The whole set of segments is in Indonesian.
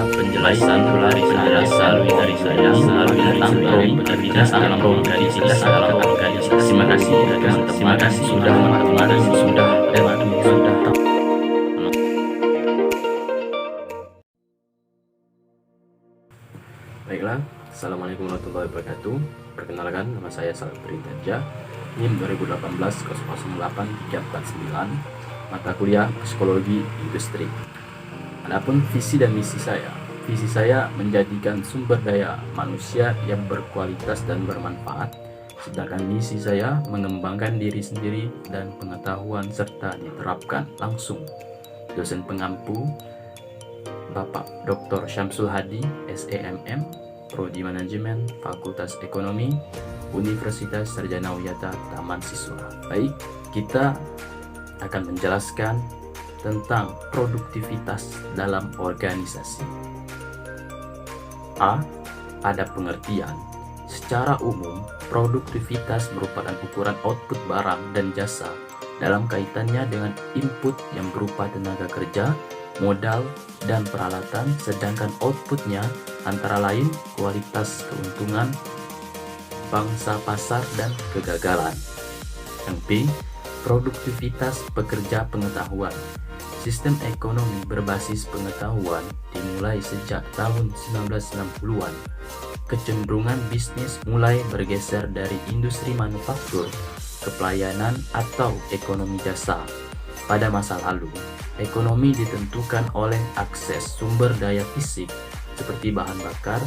penjelasan dari saya tentang produktivitas dalam organisasi. Terima kasih teman-teman sudah Baiklah, Assalamualaikum warahmatullahi wabarakatuh. Perkenalkan, nama saya Salbri Tanja, NIM 2018-008-349, mata kuliah Psikologi Industri. Adapun visi dan misi saya menjadikan sumber daya manusia yang berkualitas dan bermanfaat, sedangkan misi saya mengembangkan diri sendiri dan pengetahuan serta diterapkan langsung. Dosen pengampu Bapak Dr. Syamsul Hadi, SEMM, Prodi Manajemen, Fakultas Ekonomi, Universitas Sarjana Wiyata Taman Siswa. Baik, kita akan menjelaskan tentang produktivitas dalam organisasi. A. Ada pengertian. Secara umum, produktivitas merupakan ukuran output barang dan jasa dalam kaitannya dengan input yang berupa tenaga kerja, modal, dan peralatan, sedangkan outputnya antara lain kualitas keuntungan, pangsa pasar, dan kegagalan. Yang B. Produktivitas pekerja pengetahuan. Sistem ekonomi berbasis pengetahuan dimulai sejak tahun 1960-an. Kecenderungan bisnis mulai bergeser dari industri manufaktur ke pelayanan atau ekonomi jasa. Pada masa lalu, ekonomi ditentukan oleh akses sumber daya fisik seperti bahan bakar,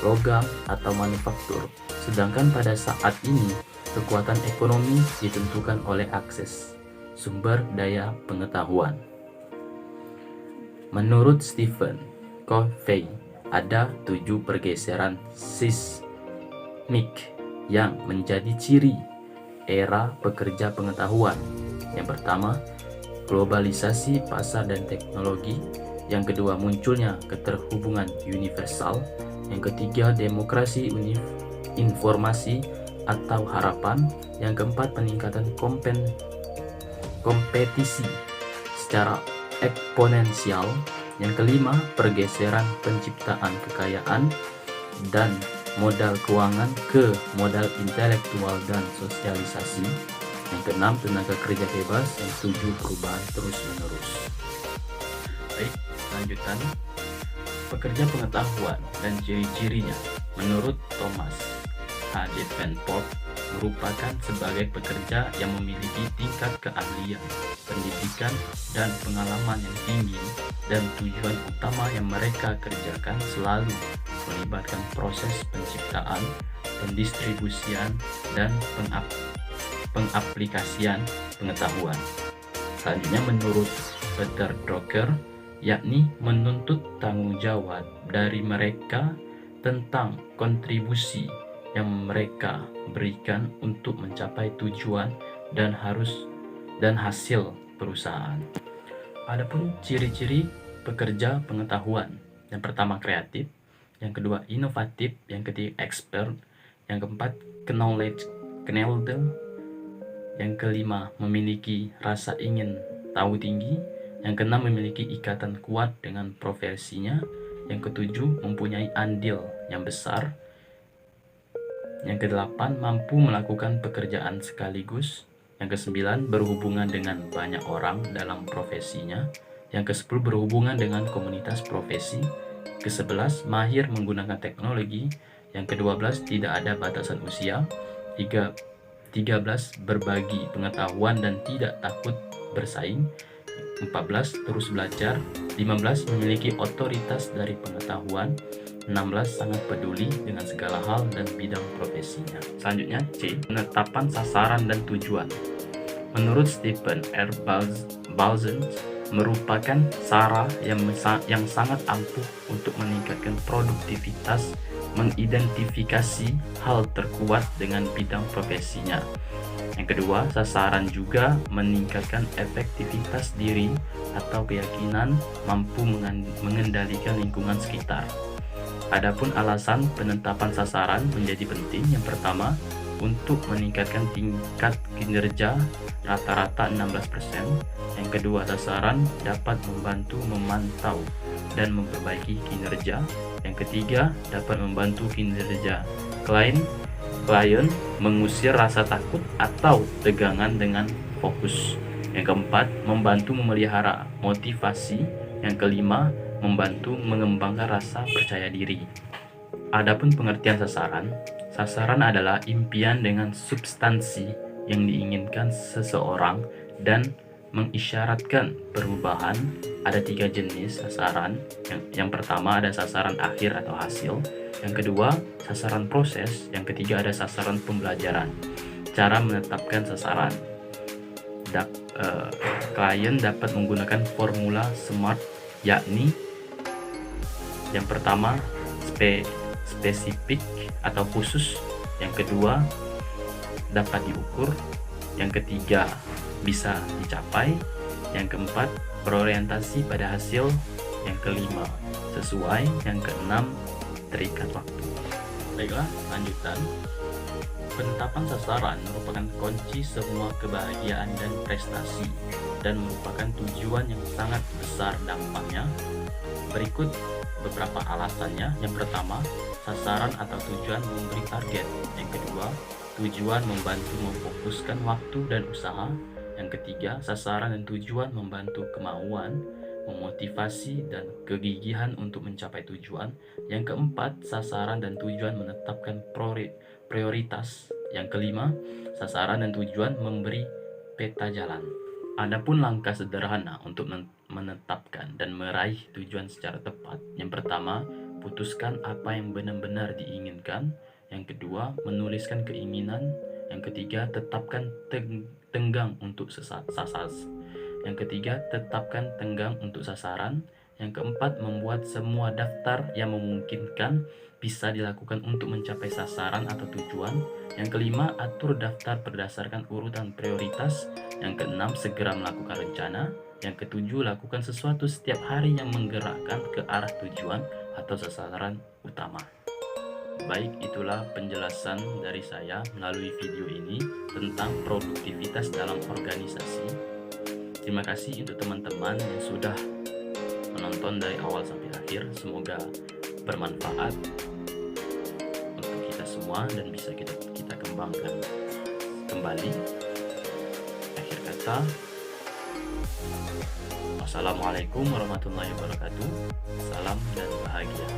logam, atau manufaktur. Sedangkan pada saat ini, kekuatan ekonomi ditentukan oleh akses sumber daya pengetahuan. Menurut Stephen Covey, ada 7 pergeseran seismik yang menjadi ciri era pekerja pengetahuan. Yang pertama, globalisasi pasar dan teknologi. Yang kedua, munculnya keterhubungan universal. Yang ketiga, demokrasi informasi atau harapan. Yang keempat, peningkatan kompetisi secara eksponensial. Yang kelima, pergeseran penciptaan kekayaan dan modal keuangan ke modal intelektual dan sosialisasi. Yang keenam, tenaga kerja bebas. Yang ketujuh, perubahan terus-menerus. Baik, lanjutan. Pekerja pengetahuan dan ciri-cirinya. Menurut Thomas H. Davenport, merupakan sebagai pekerja yang memiliki tingkat keahlian, pendidikan, dan pengalaman yang tinggi, dan tujuan utama yang mereka kerjakan selalu melibatkan proses penciptaan, pendistribusian, dan pengaplikasian pengetahuan. Selanjutnya, menurut Peter Drucker, yakni menuntut tanggung jawab dari mereka tentang kontribusi yang mereka berikan untuk mencapai tujuan dan hasil perusahaan. Adapun ciri-ciri pekerja pengetahuan: yang pertama, kreatif; yang kedua, inovatif; yang ketiga, expert; yang keempat, knowledge; yang kelima, memiliki rasa ingin tahu tinggi; yang keenam, memiliki ikatan kuat dengan profesinya; yang ketujuh, mempunyai andil yang besar; yang kedelapan, mampu melakukan pekerjaan sekaligus; yang kesembilan, berhubungan dengan banyak orang dalam profesinya; yang kesepuluh, berhubungan dengan komunitas profesi; ke-11, mahir menggunakan teknologi; yang ke-12, tidak ada batasan usia; 13, berbagi pengetahuan dan tidak takut bersaing; 14, terus belajar; 15, memiliki otoritas dari pengetahuan; 16, sangat peduli dengan segala hal dan bidang profesinya. Selanjutnya, C. Penetapan sasaran dan tujuan. Menurut Stephen R. Balzen, merupakan cara yang sangat ampuh untuk meningkatkan produktivitas, mengidentifikasi hal terkuat dengan bidang profesinya. Yang kedua, sasaran juga meningkatkan efektivitas diri atau keyakinan mampu mengendalikan lingkungan sekitar. Adapun alasan penetapan sasaran menjadi penting. Yang pertama, untuk meningkatkan tingkat kinerja rata-rata 16%. Yang kedua, sasaran dapat membantu memantau dan memperbaiki kinerja. Yang ketiga, dapat membantu kinerja klien mengusir rasa takut atau tegangan dengan fokus. Yang keempat, membantu memelihara motivasi. Yang kelima, membantu mengembangkan rasa percaya diri. Adapun pengertian sasaran adalah impian dengan substansi yang diinginkan seseorang dan mengisyaratkan perubahan. Ada 3 jenis sasaran. Yang pertama ada sasaran akhir atau hasil. Yang kedua, sasaran proses. Yang ketiga ada sasaran pembelajaran. Cara menetapkan sasaran. Klien dapat menggunakan formula SMART, yakni yang pertama spesifik atau khusus, yang kedua dapat diukur, yang ketiga bisa dicapai, yang keempat berorientasi pada hasil, yang kelima sesuai, yang keenam terikat waktu. Baiklah, lanjutan. Penetapan sasaran merupakan kunci semua kebahagiaan dan prestasi, dan merupakan tujuan yang sangat besar dampaknya. Berikut beberapa alasannya. Yang pertama, sasaran atau tujuan memberi target. Yang kedua, tujuan membantu memfokuskan waktu dan usaha. Yang ketiga, sasaran dan tujuan membantu kemauan, memotivasi, dan kegigihan untuk mencapai tujuan. Yang keempat, sasaran dan tujuan menetapkan prioritas. Yang kelima, sasaran dan tujuan memberi peta jalan. Adapun langkah sederhana untuk menetapkan dan meraih tujuan secara tepat. Yang pertama, putuskan apa yang benar-benar diinginkan. Yang kedua, menuliskan keinginan. Yang ketiga, tetapkan tenggang untuk Yang ketiga, tetapkan tenggang untuk sasaran. Yang keempat, membuat semua daftar yang memungkinkan bisa dilakukan untuk mencapai sasaran atau tujuan. Yang kelima, atur daftar berdasarkan urutan prioritas. Yang keenam, segera melakukan rencana. Yang ketujuh, lakukan sesuatu setiap hari yang menggerakkan ke arah tujuan atau sasaran utama. Baik, itulah penjelasan dari saya melalui video ini tentang produktivitas dalam organisasi. Terima kasih untuk teman-teman yang sudah menonton dari awal sampai akhir. Semoga bermanfaat untuk kita semua dan bisa kita kembangkan kembali. Akhir kata, wassalamualaikum warahmatullahi wabarakatuh. Salam dan bahagia.